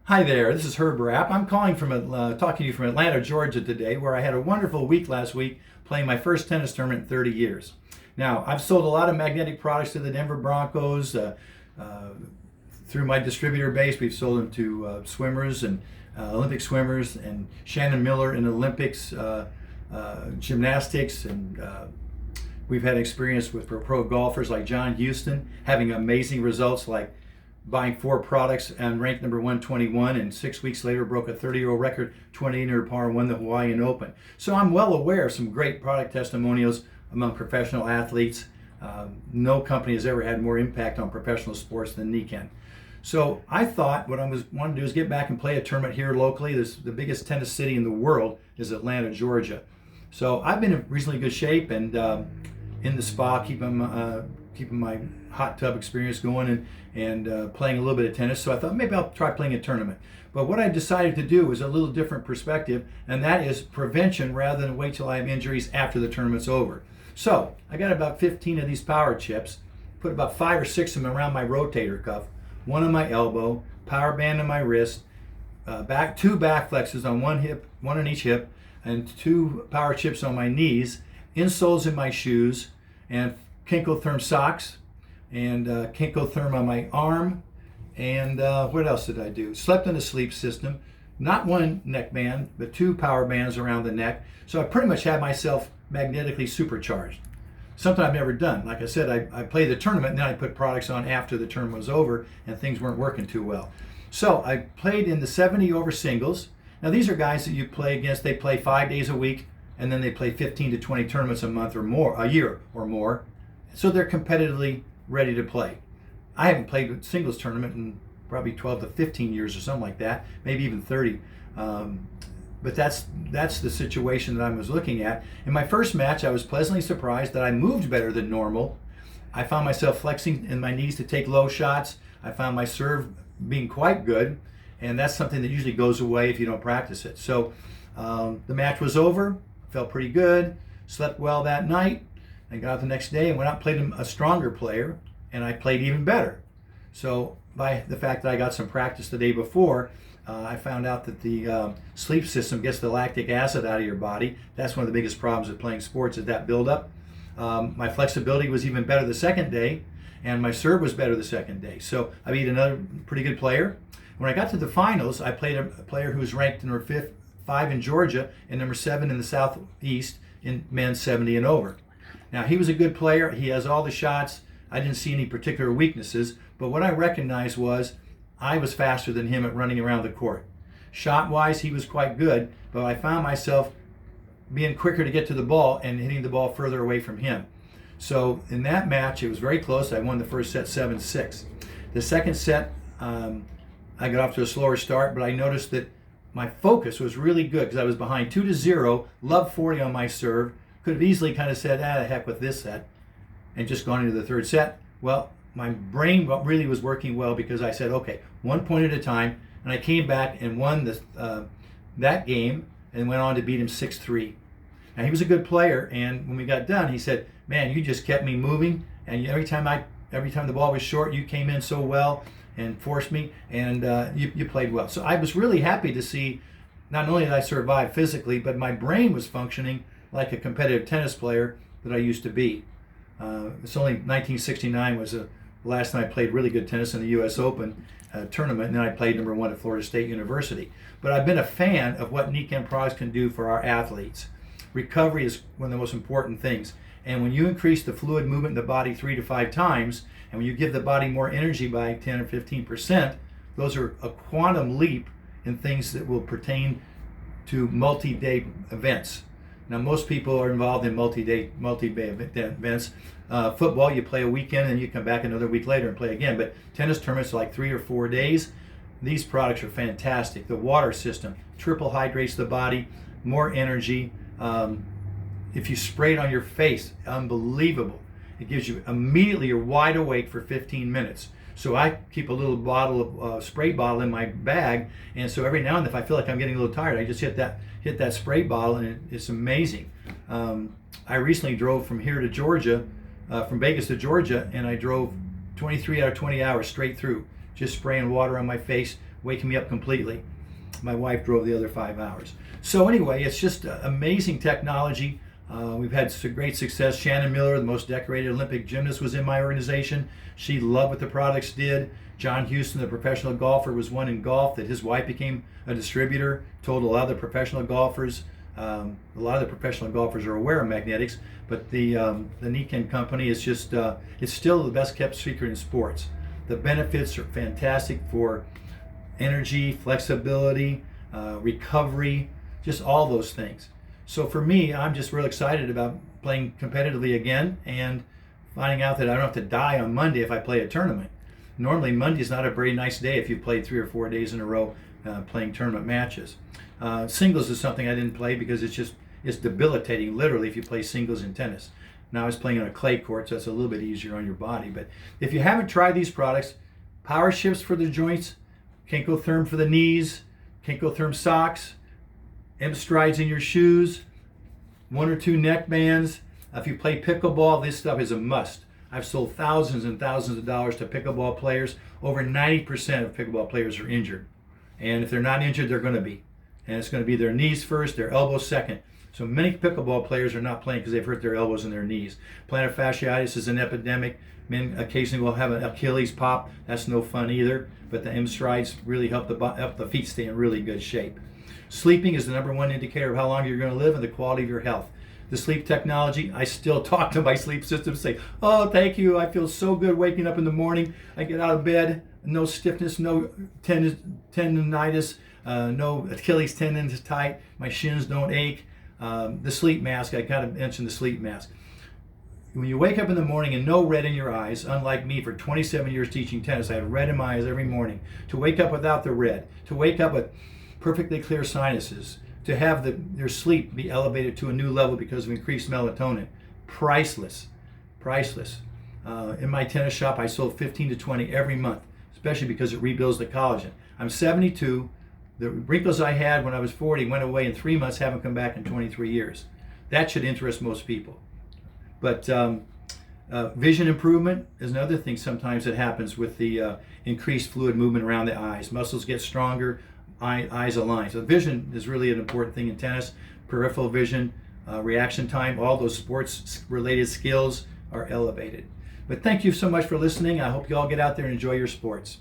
Hi there, this is Herb Rapp. I'm calling from talking to you from Atlanta, Georgia today, where I had a wonderful week last week playing my first tennis tournament in 30 years. Now, I've sold a lot of magnetic products to the Denver Broncos. Through my distributor base, we've sold them to swimmers and Olympic swimmers and Shannon Miller in Olympics, gymnastics, and we've had experience with pro golfers like John Houston, having amazing results like buying 4 products and ranked number 121, and 6 weeks later broke a 30-year-old record, 20 under par, and won the Hawaiian Open. So I'm well aware of some great product testimonials among professional athletes. No company has ever had more impact on professional sports than Nikken. So I thought what I wanted to do is get back and play a tournament here locally. The biggest tennis city in the world is Atlanta, Georgia. So I've been in reasonably good shape and in the spa, keeping my hot tub experience going and playing a little bit of tennis. So I thought maybe I'll try playing a tournament. But what I decided to do was a little different perspective, and that is prevention rather than wait till I have injuries after the tournament's over. So I got about 15 of these power chips, put about 5 or 6 of them around my rotator cuff, one on my elbow, power band on my wrist, 2 back flexes on one hip, one on each hip, and 2 power chips on my knees, insoles in my shoes, and Kinkotherm socks, and Kinkotherm on my arm, and what else did I do? Slept in a sleep system, not 1 neck band, but 2 power bands around the neck. So I pretty much had myself magnetically supercharged. Something I've never done. Like I said, I played the tournament, and then I put products on after the tournament was over, and things weren't working too well. So I played in the 70 over singles. Now these are guys that you play against. They play 5 days a week, and then they play 15 to 20 tournaments a month or more, a year or more. So they're competitively ready to play. I haven't played a singles tournament in probably 12 to 15 years or something like that, maybe even 30. But that's the situation that I was looking at. In my first match, I was pleasantly surprised that I moved better than normal. I found myself flexing in my knees to take low shots. I found my serve being quite good, and that's something that usually goes away if you don't practice it. So the match was over, felt pretty good, slept well that night. I got up the next day and went out and played a stronger player, and I played even better. So by the fact that I got some practice the day before, I found out that the sleep system gets the lactic acid out of your body. That's one of the biggest problems with playing sports, is that buildup. My flexibility was even better the second day, and my serve was better the second day. So I beat another pretty good player. When I got to the finals, I played a player who was ranked number 5 in Georgia and number 7 in the Southeast in men's 70 and over. Now, he was a good player. He has all the shots. I didn't see any particular weaknesses, but what I recognized was I was faster than him at running around the court. Shot-wise, he was quite good, but I found myself being quicker to get to the ball and hitting the ball further away from him. So in that match, it was very close. I won the first set 7-6. The second set, I got off to a slower start, but I noticed that my focus was really good because I was behind 2-0, love 40 on my serve. Could have easily kind of said, the heck with this set, and just gone into the third set. Well, my brain really was working well because I said, okay, 1 point at a time, and I came back and won that game and went on to beat him 6-3. Now, he was a good player, and when we got done, he said, man, you just kept me moving, and every time the ball was short, you came in so well and forced me, and you played well. So I was really happy to see not only did I survive physically, but my brain was functioning like a competitive tennis player that I used to be. It's only 1969 was the last time I played really good tennis in the U.S. Open tournament, and then I played number 1 at Florida State University. But I've been a fan of what Nikken products can do for our athletes. Recovery is one of the most important things. And when you increase the fluid movement in the body 3 to 5 times, and when you give the body more energy by 10 or 15%, those are a quantum leap in things that will pertain to multi-day events. Now, most people are involved in multi-day events. Football, you play a weekend and you come back another week later and play again. But tennis tournaments are like 3 or 4 days. These products are fantastic. The water system triple hydrates the body, more energy. If you spray it on your face, unbelievable. It gives you immediately, you're wide awake for 15 minutes. So I keep a little bottle of spray bottle in my bag, and so every now and then, if I feel like I'm getting a little tired, I just hit that spray bottle, and it's amazing. I recently drove from here to Georgia, from Vegas to Georgia, and I drove 23 out of 20 hours straight through, just spraying water on my face waking me up completely. My wife drove the other 5 hours. So anyway, it's just amazing technology. We've had great success. Shannon Miller, the most decorated Olympic gymnast, was in my organization. She loved what the products did. John Houston, the professional golfer, was one in golf that his wife became a distributor, told a lot of the professional golfers. A lot of the professional golfers are aware of magnetics, but the Nikken company is just, it's still the best kept secret in sports. The benefits are fantastic for energy, flexibility, recovery, just all those things. So for me, I'm just real excited about playing competitively again and finding out that I don't have to die on Monday if I play a tournament. Normally Monday's not a very nice day if you've played 3 or 4 days in a row playing tournament matches. Singles is something I didn't play because it's debilitating literally if you play singles in tennis. Now I was playing on a clay court, so it's a little bit easier on your body. But if you haven't tried these products, power shifts for the joints, Kenkotherm for the knees, Kenkotherm socks, M-Strides in your shoes, 1 or 2 neck bands. If you play pickleball, this stuff is a must. I've sold thousands and thousands of dollars to pickleball players. Over 90% of pickleball players are injured. And if they're not injured, they're going to be. And it's going to be their knees first, their elbows second. So many pickleball players are not playing because they've hurt their elbows and their knees. Plantar fasciitis is an epidemic. Men occasionally will have an Achilles pop. That's no fun either. But the M-Strides really help the feet stay in really good shape. Sleeping is the #1 indicator of how long you're going to live and the quality of your health. The sleep technology, I still talk to my sleep system and say, oh, thank you. I feel so good waking up in the morning. I get out of bed, no stiffness, no tendonitis, no Achilles tendons tight. My shins don't ache. The sleep mask, I got to mention the sleep mask. When you wake up in the morning and no red in your eyes, unlike me for 27 years teaching tennis, I had red in my eyes every morning. To wake up without the red, to wake up with perfectly clear sinuses, to have your sleep be elevated to a new level because of increased melatonin. Priceless, priceless. In my tennis shop, I sold 15 to 20 every month, especially because it rebuilds the collagen. I'm 72. The wrinkles I had when I was 40 went away in 3 months, haven't come back in 23 years. That should interest most people. But vision improvement is another thing sometimes that happens with the increased fluid movement around the eyes. Muscles get stronger, eyes align. So vision is really an important thing in tennis. Peripheral vision, reaction time, all those sports related skills are elevated. But thank you so much for listening. I hope you all get out there and enjoy your sports.